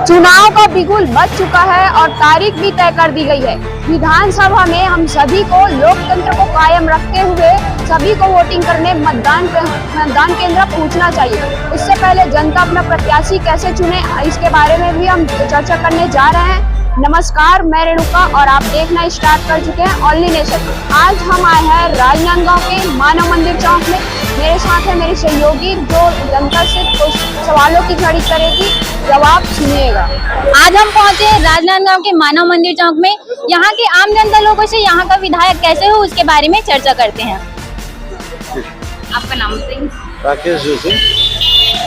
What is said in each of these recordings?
चुनाव का बिगुल बज चुका है और तारीख भी तय कर दी गई है। विधानसभा में हम सभी को लोकतंत्र को कायम रखते हुए सभी को वोटिंग करने मतदान केंद्र पहुंचना चाहिए। उससे पहले जनता अपना प्रत्याशी कैसे चुने, इसके बारे में भी हम चर्चा करने जा रहे हैं। नमस्कार, मैं रेणुका और आप देखना स्टार्ट कर चुके हैं ओनली नेशन। आज हम आए हैं राजनांदगांव के मानव मंदिर चौक में। मेरे साथ है मेरी सहयोगी जो जनता से कुछ सवालों की झड़ी करेगी, जवाब सुनिएगा। आज हम पहुंचे राजनांदगांव के मानव मंदिर चौक में। यहाँ के आम जनता लोगों से यहाँ का विधायक कैसे हो उसके बारे में चर्चा करते हैं। आपका नाम बताइए। राकेश जोशी।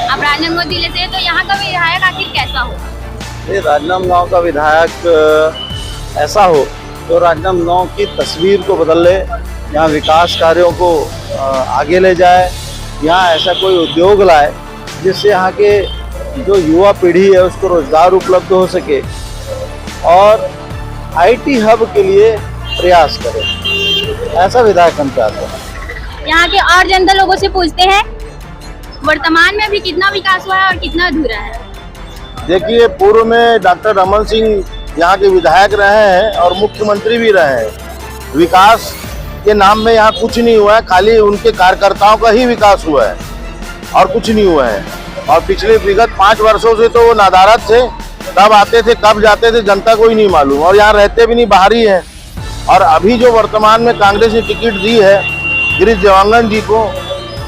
आप राजनांदगांव जिले से, तो यहाँ का विधायक आखिर कैसा हो? राजनांदगांव का विधायक ऐसा हो तो राजनांदगांव की तस्वीर को बदल ले, यहाँ विकास कार्यों को आगे ले जाए, यहाँ ऐसा कोई उद्योग लाए जिससे यहाँ के जो युवा पीढ़ी है उसको रोजगार उपलब्ध हो सके और आईटी हब के लिए प्रयास करे, ऐसा विधायक हम चाहते हैं। यहाँ के और जनता लोगों से पूछते हैं वर्तमान में अभी कितना विकास हुआ है और कितना अधूरा है। देखिए, पूर्व में डॉक्टर रमन सिंह यहाँ के विधायक रहे हैं और मुख्यमंत्री भी रहे हैं। विकास के नाम में यहाँ कुछ नहीं हुआ है, खाली उनके कार्यकर्ताओं का ही विकास हुआ है और कुछ नहीं हुआ है। और पिछले विगत 5 वर्षों से तो वो नदारद थे, कब आते थे कब जाते थे जनता को ही नहीं मालूम, और यहाँ रहते भी नहीं, बाहर ही है। और अभी जो वर्तमान में कांग्रेस ने टिकट दी है गिरीश देवांगन जी को,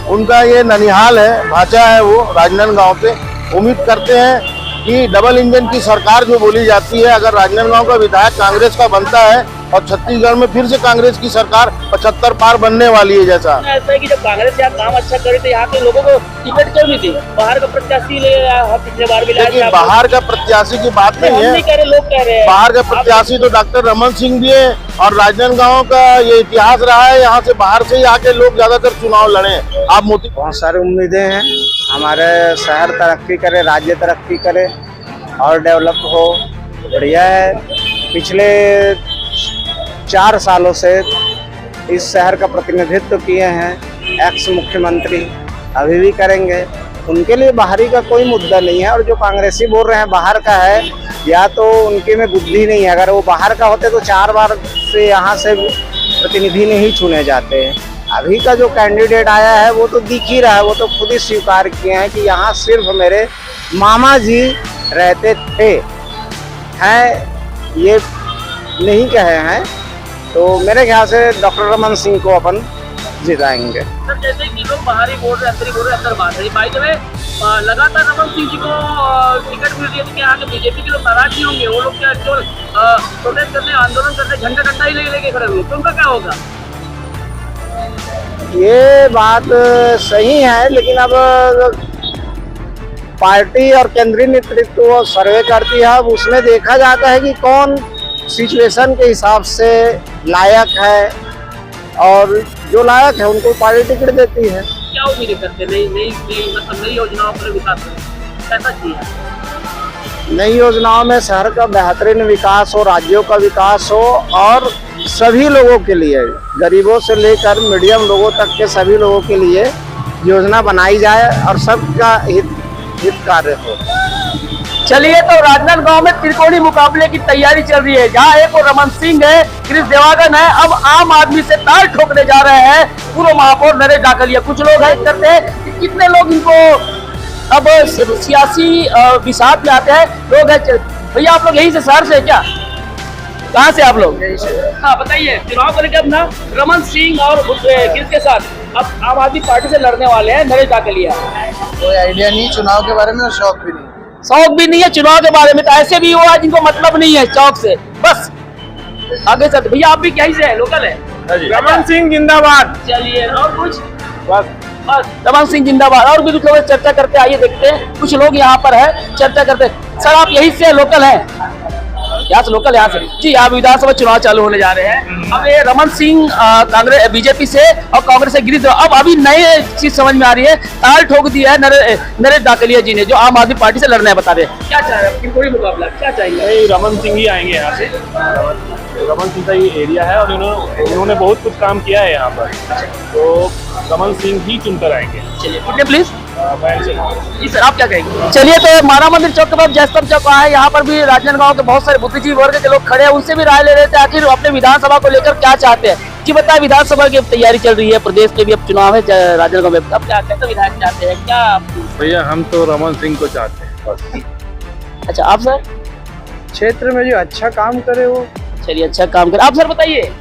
उनका ये ननिहाल है, भाचा है वो राजनांदगांव पे। उम्मीद करते हैं कि डबल इंजन की सरकार जो बोली जाती है, अगर राजनांदगांव का विधायक कांग्रेस का बनता है और छत्तीसगढ़ में फिर से कांग्रेस की सरकार 75 पार बनने वाली है। जैसा ऐसा है कि जब कांग्रेस यहाँ काम अच्छा करे तो यहाँ के लोगों को टिकट क्यों नहीं दी? बाहर का प्रत्याशी ले पिछले बार भी लाया। बाहर का प्रत्याशी की बात नहीं है, कह रहे, लोग कह रहे हैं बाहर का प्रत्याशी तो डॉक्टर रमन सिंह भी है और राजनांदगांव का ये इतिहास रहा है, यहाँ से बाहर से ही आके लोग ज्यादातर चुनाव लड़े। आप मोदी, बहुत सारी उम्मीदें हैं, हमारे शहर तरक्की करे, राज्य तरक्की करे और डेवलप हो, बढ़िया है। पिछले 4 सालों से इस शहर का प्रतिनिधित्व किए हैं एक्स मुख्यमंत्री, अभी भी करेंगे। उनके लिए बाहरी का कोई मुद्दा नहीं है। और जो कांग्रेसी बोल रहे हैं बाहर का है, या तो उनके में बुद्धि नहीं है। अगर वो बाहर का होते तो 4 बार से यहाँ से प्रतिनिधि नहीं चुने जाते। अभी का जो कैंडिडेट आया है वो तो दिख ही रहा है, वो तो खुद ही स्वीकार किए हैं कि यहाँ सिर्फ मेरे मामा जी रहते थे, हैं ये नहीं कहे हैं। तो मेरे ख्याल से डॉक्टर रमन सिंह को अपन जिताएंगे। सर, जैसे कि लोग बाहरी बोल रहे हैं, अंदर बोल रहे हैं, अंदर बात है। भाई जब लगातार रमन सिंह जी को टिकट मिल रही है तो क्या यहाँ के बीजेपी के लोग नाराज नहीं होंगे? वो लोग क्या प्रोटेस्ट करने, आंदोलन करने, झंडा डंडा ही लेके खड़े हुए, तो उनका क्या होगा? ये बात सही है, लेकिन अब पार्टी और केंद्रीय नेतृत्व सर्वे करती है, अब उसमें देखा जाता है कि कौन सिचुएशन के हिसाब से लायक है और जो लायक है उनको पार्टी टिकट देती है। क्या उम्मीद करते? नई योजनाओं पर विकास कैसा चाहिए? नई योजनाओं में शहर का बेहतरीन विकास हो, राज्यों का विकास हो और सभी लोगों के लिए, गरीबों से लेकर मीडियम लोगों तक के सभी लोगों के लिए योजना बनाई जाए और सबका हित कार्य हो। चलिए, तो राजनांदगांव में त्रिकोणीय मुकाबले की तैयारी चल रही है, जहाँ एक और रमन सिंह है, गिरीश देवांगन है, अब आम आदमी से ताल ठोकने जा रहे हैं पूर्व महापौर नरेश डाकलिया। कुछ लोग है करते हैं कि कितने लोग इनको अब सियासी विषाद में आते हैं। लोग है, भैया आप लोग यही से शहर से क्या, कहाँ से आप लोग? हाँ बताइए, चुनाव को लेकर अपना रमन सिंह और गिरीश के साथ अब आम आदमी पार्टी से लड़ने वाले हैं नरेश डाकलिया। कोई आइडिया नहीं चुनाव के बारे में और शौक भी नहीं। शौक भी नहीं है चुनाव के बारे में, तो ऐसे भी हुआ जिनको मतलब नहीं है चौक से, बस आगे चलते। भैया आप भी कहीं से है, लोकल है? रमन सिंह जिंदाबाद। चलिए, और कुछ? बस रमन सिंह जिंदाबाद। और भी कुछ लोग चर्चा करते, आइए देखते हैं कुछ लोग यहाँ पर है चर्चा करते। सर आप यही से लोकल है? यहाँ से लोकल, यहाँ से जी। आप विधानसभा चुनाव चालू होने जा रहे हैं, अब ये रमन सिंह कांग्रेस बीजेपी से और कांग्रेस से गिरीश, अब अभी नई चीज समझ में आ रही है, ताल ठोक दिया है नरेश डाकलिया जी ने, जो आम आदमी पार्टी से लड़ना है। बता रहे क्या चाह रहे हैं, कोई मुकाबला क्या चाहिए? रमन सिंह ही आएंगे यहाँ से। रमन सिंह का ये एरिया है और इन्होंने बहुत कुछ काम किया है यहाँ पर, तो रमन सिंह ही चुनकर आएंगे। चलिए प्लीज। जी सर, आप क्या कहेंगे? चलिए, तो माना मंदिर चौक के बाद जयस्तंभ चौक है, यहाँ पर भी राजनांदगांव के बहुत सारे बुद्धिजीवी वर्ग के लोग खड़े हैं, उनसे भी राय ले रहे थे आखिर अपने विधानसभा को लेकर क्या चाहते हैं। जी बताए, विधानसभा की अब तैयारी चल रही है, प्रदेश के भी अब चुनाव है राजनांदगांव में, अब क्या कैसे विधायक चाहते हैं, क्या? भैया हम तो रमन सिंह को चाहते हैं बस। अच्छा, आप सर? क्षेत्र में जो अच्छा काम करे वो। चलिए, अच्छा काम कर। आप सर बताइए।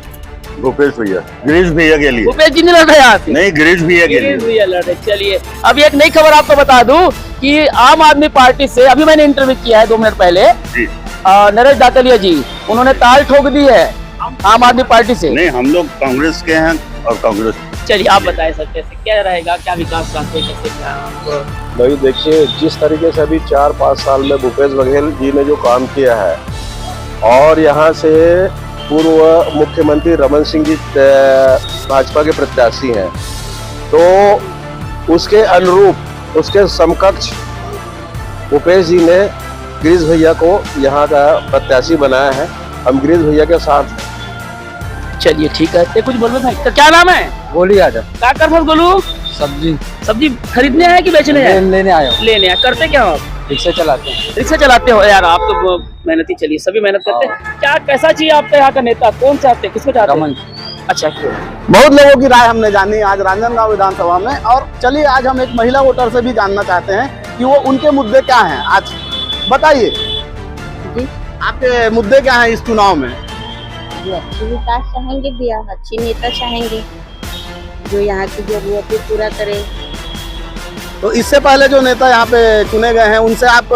भूपेश भैया, गिरीश भैया के लिए। भूपेश जी नहीं लड़ रहे यहाँ से? नहीं, गिरीश भैया के लिए। गिरीश भैया लड़ रहे। चलिए, अब एक नई खबर आपको बता दूं कि आम आदमी पार्टी से अभी मैंने इंटरव्यू किया है 2 मिनट पहले, जी। नरेश डाकलिया जी, उन्होंने ताल ठोक दी है आम आदमी पार्टी से। नहीं, हम लोग कांग्रेस के हैं और कांग्रेस। चलिए, आप बताएं सर, कैसे क्या रहेगा, क्या विकास चाहते हैं, कैसे क्या? भाई देखिए, जिस तरीके से अभी 4-5 साल में भूपेश बघेल जी ने जो काम किया है और यहाँ से पूर्व मुख्यमंत्री रमन सिंह जी भाजपा के प्रत्याशी हैं, तो उसके अनुरूप, उसके समकक्ष भूपेश जी ने गिरीश भैया को यहाँ का प्रत्याशी बनाया है। हम गिरीश भैया के साथ। चलिए, ठीक है। कुछ बोल भाई, तो क्या नाम है? गोली आजा क्या कर फल गोलू? सब्जी सब्जी खरीदने आए कि बेचने हैं? लेने आया हूँ। लेने आए। करते क्या हो आप? रिक्शा चलाते हैं। रिक्शा चलाते हो यार, आप तो मेहनती। चलिए, सभी मेहनत करते हैं। क्या कैसा चाहिए आपको यहाँ का नेता? कौन चाहते हैं, किसको चाहते हैं? अच्छा, क्यों? बहुत लोगों की राय हमने जानी आज राजनांदगांव विधानसभा में, और चलिए आज हम एक महिला वोटर से भी जानना चाहते हैं कि वो उनके मुद्दे क्या हैं। आज बताइए, आपके मुद्दे क्या हैं इस चुनाव में? जो अच्छी विकास चाहेंगे भैया, अच्छी नेता चाहेंगे जो यहाँ की जरूरतें पूरा करे। तो इससे पहले जो नेता यहाँ पे चुने गए हैं उनसे आप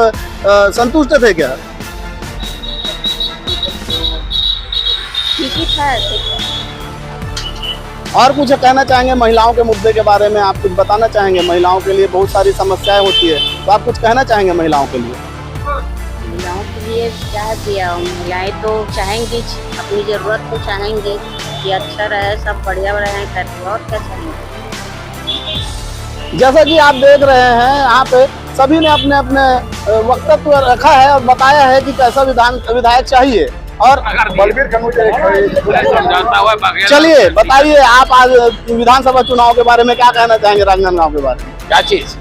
संतुष्ट थे क्या? ठीक ही था ऐसे। और कुछ कहना चाहेंगे महिलाओं के मुद्दे के बारे में? आप कुछ बताना चाहेंगे? महिलाओं के लिए बहुत सारी समस्याएं होती है, तो आप कुछ कहना चाहेंगे महिलाओं के लिए? महिलाओं के लिए क्या दिया, महिलाएं तो चाहेंगी, अपनी जरूरत तो चाहेंगी कि अच्छा रहे, सब बढ़िया रहे करके, और क्या चाहेंगे। जैसा कि आप देख रहे हैं यहाँ पे सभी ने अपने अपने वक्तव्य रखा है और बताया है कि कैसा विधायक चाहिए। और चलिए बताइए, आप आज विधानसभा चुनाव के बारे में क्या कहना चाहेंगे? राजनांदगांव के बारे में क्या चीज?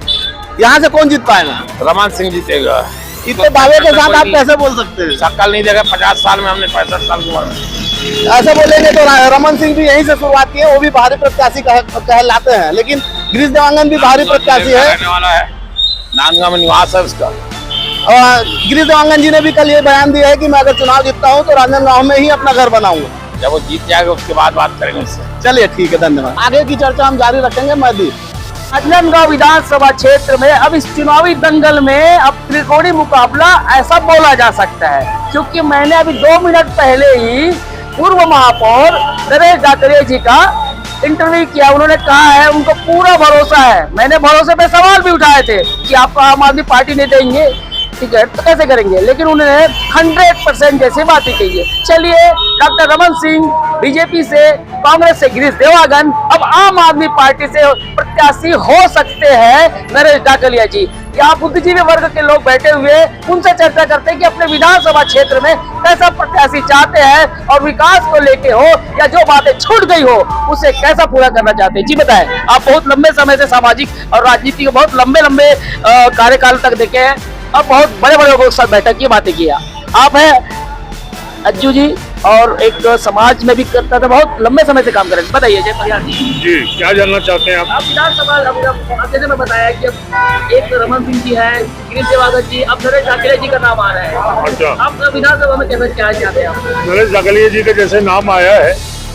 यहाँ से कौन जीत पाएगा? रमन सिंह जीतेगा। इतने दावे के साथ आप कैसे बोल सकते हैं? शक्ल नहीं देगा, 50 साल में हमने 65 साल हुआ। ऐसे बोलेंगे तो रमन सिंह भी यहीं से शुरुआत की है, वो भी बाहरी प्रत्याशी कहलाते हैं, लेकिन गिरीश देवांगन भी बाहरी प्रत्याशी है, नांदगांव में निवास है उसका। और गिरीश देवांगन जी ने भी कल ये बयान दिया है कि मैं अगर चुनाव जीतता हूँ तो राजनांदगांव में ही अपना घर बनाऊंगा। जब वो जीत जाएगा उसके बाद बात करेंगे उससे। चलिए, ठीक है, धन्यवाद। आगे की चर्चा हम जारी रखेंगे। महदी, राजनांदगांव विधानसभा क्षेत्र में अब इस चुनावी दंगल में अब त्रिकोणीय मुकाबला ऐसा बोला जा सकता है, क्योंकि मैंने अभी 2 मिनट पहले ही पूर्व महापौर नरेश डाकलिया जी का इंटरव्यू किया। उन्होंने कहा है उनको पूरा भरोसा है। मैंने भरोसे पे सवाल भी उठाए थे कि आपको आम आदमी पार्टी नहीं देंगे टिकट तो कैसे करेंगे, लेकिन उन्होंने 100% जैसी बातें कही है। चलिए, डॉक्टर रमन सिंह बीजेपी से, कांग्रेस से गिरीश देवांगन, अब आम आदमी पार्टी से प्रत्याशी हो सकते हैं नरेश डाकलिया जी। यहाँ बुद्धिजीवी वर्ग के लोग बैठे हुए उनसे चर्चा करते हैं कि अपने विधानसभा क्षेत्र में कैसा प्रत्याशी चाहते हैं और विकास को लेके हो या जो बातें छूट गई हो उसे कैसा पूरा करना चाहते हैं। जी बताएं, आप बहुत लंबे समय से सामाजिक और राजनीति को बहुत लंबे कार्यकाल तक देखे हैं, अब बहुत बड़े बड़े लोगों के साथ बैठक की बातें किया। आप हैं अज्जू जी, और एक समाज में भी करता था, बहुत लंबे समय से काम कर रहे हैं। बताइए जय प्रयाग जी, क्या जानना चाहते हैं आप? विधानसभा जैसे मैं बताया कि अब एक तो रमन सिंह जी है, गिरीश देवांगन जी, अब नरेश डाकलिया जी का नाम आ रहा है। अच्छा, अब विधानसभा में कैसे क्या चाहते हैं आप? नरेश डाकलिया जी का जैसे नाम आया है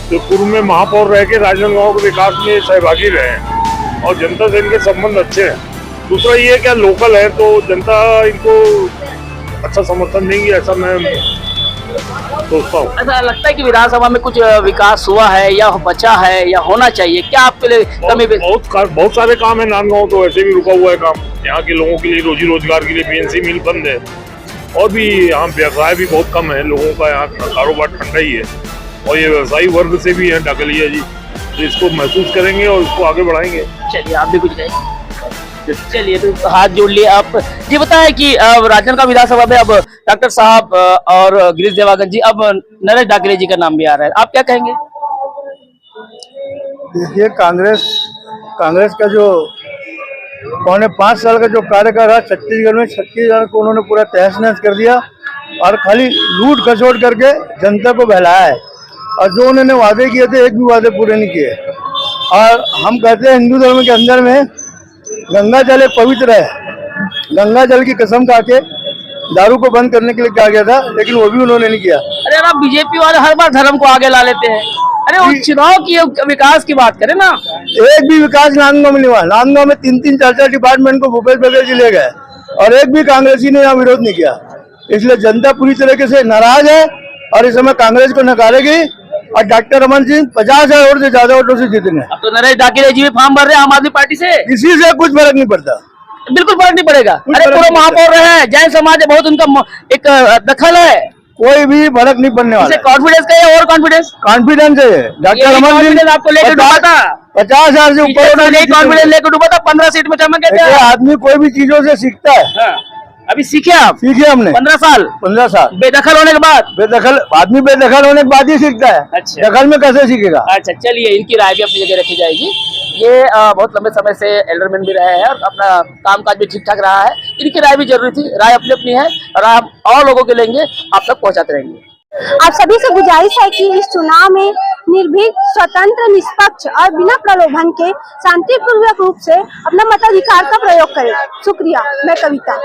तो पूर्व में महापौर रह के राजनांदगांव के विकास में सहभागी रहे हैं और जनता से इनके संबंध अच्छे हैं। दूसरा ये क्या लोकल है तो जनता इनको अच्छा समर्थन देंगी, ऐसा मैं सोचता हूँ। ऐसा लगता है कि विधानसभा में कुछ विकास हुआ है या बचा है या होना चाहिए, क्या आपके लिए कमी? बहुत सारे काम है। नांदगांव तो वैसे भी रुका हुआ है काम, यहाँ के लोगों के लिए रोजी रोजगार के लिए पीएनसी मिल बंद है और भी यहाँ व्यवसाय भी बहुत कम है लोगों का, यहाँ कारोबार ठंडा ही है और ये व्यवसायी वर्ग से भी है डाकलिया जी, तो इसको महसूस करेंगे और इसको आगे बढ़ाएंगे। चलिए, आप भी कुछ कहें? चलिए, तो हाथ जोड़ लिए आप। ये बताएं कि राजनांदगांव विधानसभा में अब डॉक्टर साहब और गिरीश देवांगन जी, अब नरेश डाकलिया जी का नाम भी आ रहा है, आप क्या कहेंगे? देखिए, कांग्रेस का जो पौने 5 साल का जो कार्यकाल रहा छत्तीसगढ़ में, छत्तीसगढ़ को उन्होंने पूरा तहस नहस कर दिया और खाली लूट खसोट करके जनता को बहलाया है। और जो उन्होंने वादे किए थे एक भी वादे पूरे नहीं किए। और हम कहते हैं हिंदू धर्म के अंदर में गंगा जल एक पवित्र है। गंगा जल की कसम खा के दारू को बंद करने के लिए कहा गया था, लेकिन वो भी उन्होंने नहीं किया। अरे अब बीजेपी वाले हर बार धर्म को आगे ला लेते हैं। अरे वो चुनाव की विकास की बात करें ना। एक भी विकास नांदगांव में नहीं हुआ। नांदगांव में 3-3 4-4 डिपार्टमेंट को भूपेश बघेल जी ले गए और एक भी कांग्रेसी ने यहाँ विरोध नहीं किया। इसलिए जनता पूरी तरीके से नाराज है और इस समय कांग्रेस को नकारेगी। और डॉक्टर रमन सिंह 50,000 वोट से ज्यादा वोटों से जीतेंगे। अब तो नरेश डाकिरे जी भी फॉर्म भर रहे हैं आम आदमी पार्टी से। किसी से कुछ फर्क नहीं पड़ता, बिल्कुल फर्क नहीं पड़ेगा। अरे पूरा महापौर रहे, जैन समाज है, बहुत उनका एक दखल है, कोई भी फर्क नहीं पड़ने वाला। कॉन्फिडेंस का है और कॉन्फिडेंस है। डॉक्टर रमन सिंह आपको लेकर डूबा था 50,000 से ऊपर कॉन्फिडेंस लेकर डूबा था, 15 सीट में चमक गए थे। आदमी कोई भी चीजों से सीखता है। हाँ। अभी सीखे आप? सीखे हमने 15 साल बेदखल होने के बाद। बेदखल आदमी बेदखल होने के बाद ही सीखता है। अच्छा। दखल में कैसे सीखेगा? अच्छा, चलिए इनकी राय भी अपनी जगह रखी जाएगी। ये बहुत लंबे समय से एल्डरमैन भी रहे हैं और अपना कामकाज भी ठीक ठाक रहा है। इनकी राय भी जरूरी थी। राय अपनी अपनी है और हम और लोगों के लेंगे, आप तक पहुंचाते रहेंगे। आप सभी से गुजारिश है कि इस चुनाव में निर्भीक, स्वतंत्र, निष्पक्ष और बिना प्रलोभन के शांतिपूर्वक रूप से अपना मताधिकार का प्रयोग करें। शुक्रिया। मैं कविता।